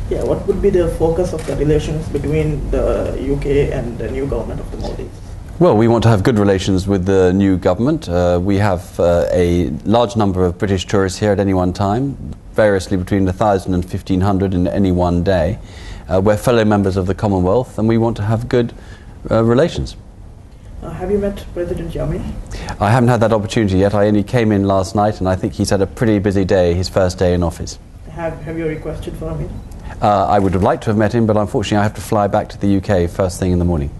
Yeah, what would be the focus of the relations between the UK and the new government of the Maldives? Well, we want to have good relations with the new government. We have a large number of British tourists here at any one time, variously between 1,000 and 1,500 in any one day. We're fellow members of the Commonwealth and we want to have good relations. Have you met President Yamin? I haven't had that opportunity yet. I only came in last night and I think he's had a pretty busy day, his first day in office. Have you requested for him? I would have liked to have met him, but unfortunately I have to fly back to the UK first thing in the morning.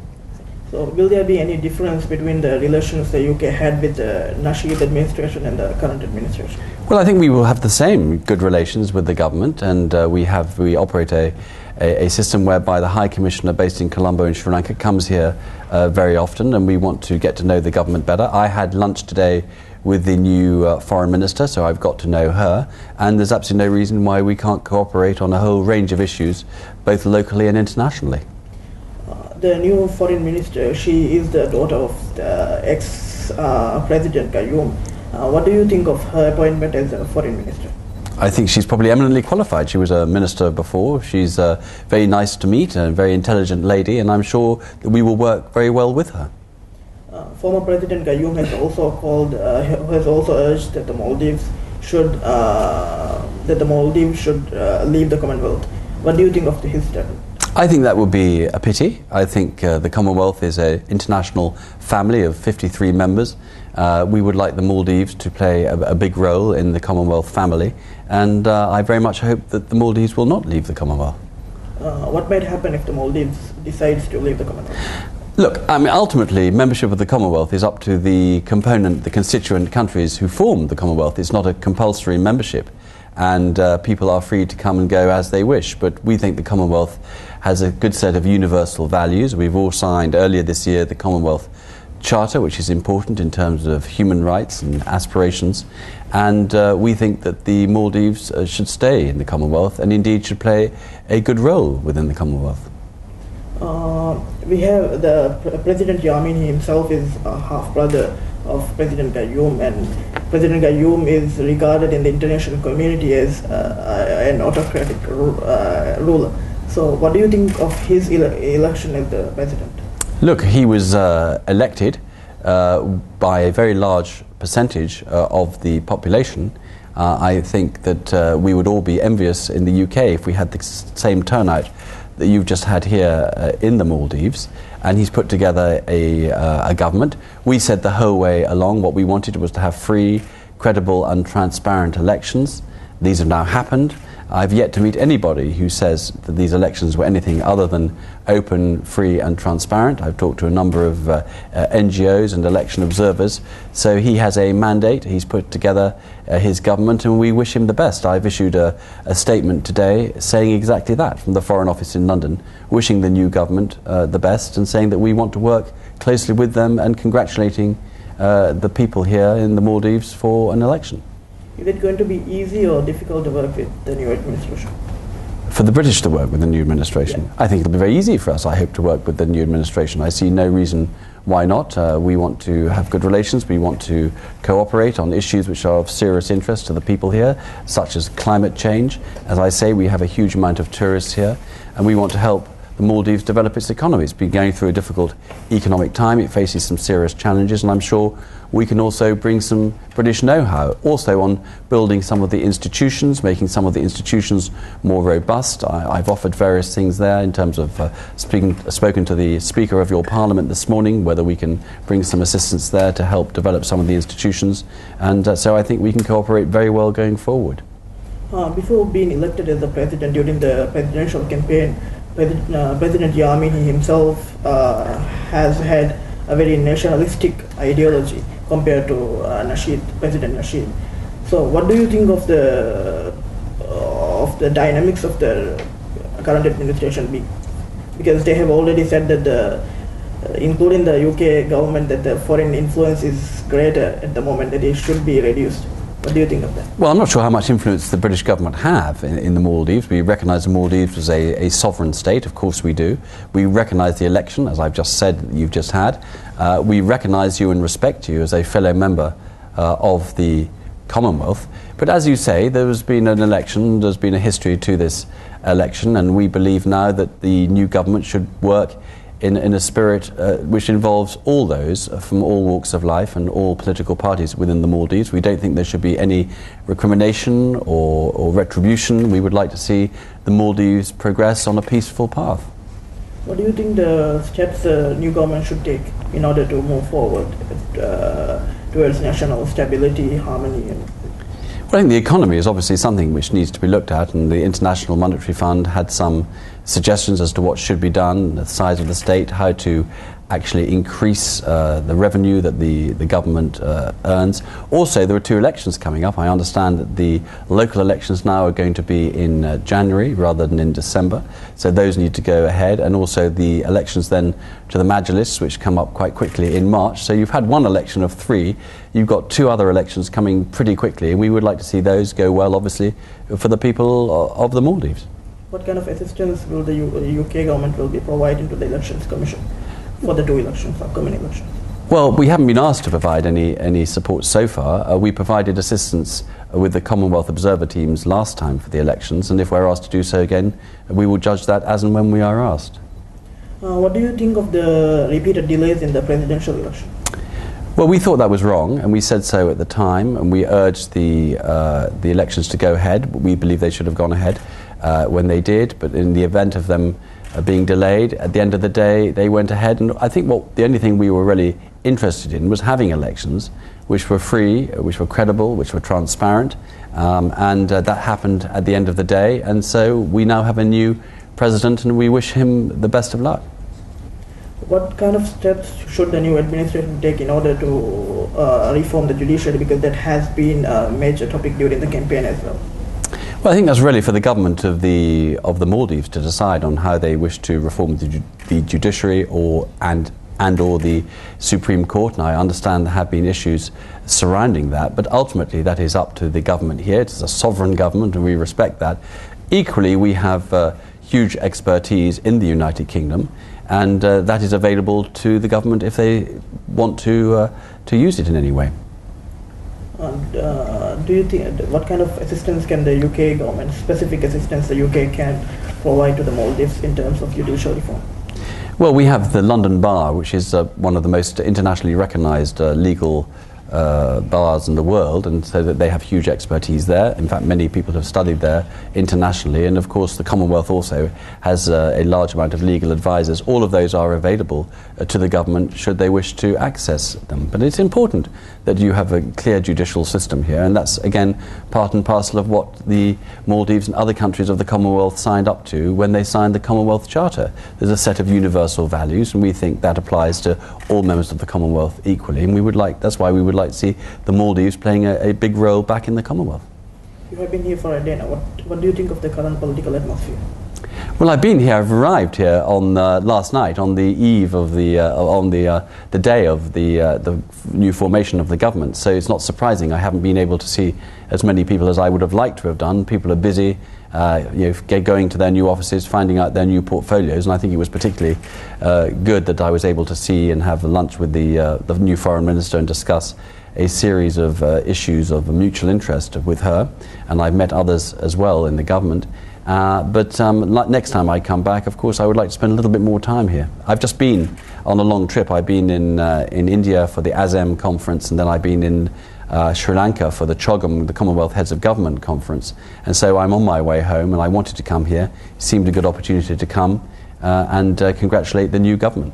So will there be any difference between the relations the UK had with the Nasheed administration and the current administration? Well, I think we will have the same good relations with the government, and we operate a system whereby the High Commissioner based in Colombo in Sri Lanka comes here very often, and we want to get to know the government better. I had lunch today with the new Foreign Minister, so I've got to know her, and there's absolutely no reason why we can't cooperate on a whole range of issues, both locally and internationally. The new Foreign Minister, she is the daughter of the ex-President Gayoom. What do you think of her appointment as a Foreign Minister? I think she's probably eminently qualified. She was a minister before. She's very nice to meet, a very intelligent lady, and I'm sure that we will work very well with her. Former President Gayoom has also urged that the Maldives should leave the Commonwealth. What do you think of his statement? I think that would be a pity. I think the Commonwealth is an international family of 53 members. We would like the Maldives to play a big role in the Commonwealth family, and I very much hope that the Maldives will not leave the Commonwealth. What might happen if the Maldives decides to leave the Commonwealth? Look, I mean, ultimately, membership of the Commonwealth is up to the constituent countries who form the Commonwealth. It's not a compulsory membership, and people are free to come and go as they wish. But we think the Commonwealth has a good set of universal values. We've all signed earlier this year the Commonwealth Charter, which is important in terms of human rights and aspirations. And we think that the Maldives should stay in the Commonwealth and indeed should play a good role within the Commonwealth. We have President Yamin himself is a half-brother of President Gayoom, and President Gayoom is regarded in the international community as an autocratic ruler. So what do you think of his election as the president? Look, he was elected by a very large percentage of the population. I think that we would all be envious in the UK if we had the same turnout that you've just had here in the Maldives, and he's put together a government. We said the whole way along what we wanted was to have free, credible and transparent elections. These have now happened. I've yet to meet anybody who says that these elections were anything other than open, free and transparent. I've talked to a number of NGOs and election observers. So he has a mandate, he's put together his government, and we wish him the best. I've issued a statement today saying exactly that from the Foreign Office in London, wishing the new government the best and saying that we want to work closely with them and congratulating the people here in the Maldives for an election. Is it going to be easy or difficult to work with the new administration? For the British to work with the new administration? Yeah. I think it'll be very easy for us, I hope, to work with the new administration. I see no reason why not. We want to have good relations. We want to cooperate on issues which are of serious interest to the people here, such as climate change. As I say, we have a huge amount of tourists here, and we want to help the Maldives develop its economy. It's been going through a difficult economic time. It faces some serious challenges, and I'm sure we can also bring some British know-how also on building some of the institutions, making some of the institutions more robust. I've offered various things there in terms of spoken to the Speaker of your Parliament this morning, whether we can bring some assistance there to help develop some of the institutions, and so I think we can cooperate very well going forward. Before being elected as the president during the presidential campaign, President Yamin himself has had a very nationalistic ideology compared to President Nasheed. So what do you think of the dynamics of the current administration? Because they have already said that including the UK government, that the foreign influence is greater at the moment, that it should be reduced. What do you think of that? Well, I'm not sure how much influence the British government have in the Maldives. We recognise the Maldives as a sovereign state, of course we do. We recognise the election, as I've just said, that you've just had. We recognise you and respect you as a fellow member of the Commonwealth. But as you say, there's been an election, there's been a history to this election, and we believe now that the new government should work in a spirit which involves all those from all walks of life and all political parties within the Maldives. We don't think there should be any recrimination or retribution. We would like to see the Maldives progress on a peaceful path. What do you think the steps the new government should take in order to move forward towards national stability, harmony? Well, I think the economy is obviously something which needs to be looked at, and the International Monetary Fund had some suggestions as to what should be done, the size of the state, how to actually increase the revenue that the government earns. Also, there are 2 elections coming up. I understand that the local elections now are going to be in January rather than in December, so those need to go ahead, and also the elections then to the Majlis, which come up quite quickly in March. So you've had 1 election of 3, you've got 2 other elections coming pretty quickly, and we would like to see those go well, obviously, for the people of the Maldives. What kind of assistance will the UK government will be providing to the Elections Commission for the 2 elections, upcoming elections? Well, we haven't been asked to provide any support so far. We provided assistance with the Commonwealth observer teams last time for the elections, and if we're asked to do so again, we will judge that as and when we are asked. What do you think of the repeated delays in the presidential election? Well, we thought that was wrong, and we said so at the time, and we urged the elections to go ahead. We believe they should have gone ahead when they did, but in the event of them being delayed, at the end of the day they went ahead, and I think the only thing we were really interested in was having elections which were free, which were credible, which were transparent, and that happened at the end of the day, and so we now have a new president and we wish him the best of luck. What kind of steps should the new administration take in order to reform the judiciary, because that has been a major topic during the campaign as well? Well, I think that's really for the government of the Maldives to decide on how they wish to reform the judiciary and or the Supreme Court, and I understand there have been issues surrounding that, but ultimately that is up to the government here. It is a sovereign government and we respect that. Equally, we have huge expertise in the United Kingdom, and that is available to the government if they want to use it in any way. Do you think, what kind of assistance can the UK government, specific assistance the UK can provide to the Maldives in terms of judicial reform? Well, we have the London Bar, which is one of the most internationally recognised legal bars in the world, and so that they have huge expertise there. In fact, many people have studied there internationally, and of course the Commonwealth also has a large amount of legal advisors. All of those are available to the government should they wish to access them. But it's important that you have a clear judicial system here, and that's again part and parcel of what the Maldives and other countries of the Commonwealth signed up to when they signed the Commonwealth Charter. There's a set of universal values, and we think that applies to all members of the Commonwealth equally, and that's why we would like to see the Maldives playing a big role back in the Commonwealth. You have been here for a day now. What do you think of the current political atmosphere? Well, I've arrived here on last night, on the eve of the day of the new formation of the government. So it's not surprising I haven't been able to see as many people as I would have liked to have done. People are busy, going to their new offices, finding out their new portfolios, and I think it was particularly good that I was able to see and have lunch with the new foreign minister and discuss a series of issues of mutual interest with her, and I've met others as well in the government. But next time I come back, of course, I would like to spend a little bit more time here. I've just been on a long trip. I've been in India for the ASEM conference, and then I've been in Sri Lanka for the CHOGM, the Commonwealth Heads of Government conference. And so I'm on my way home, and I wanted to come here. It seemed a good opportunity to come and congratulate the new government.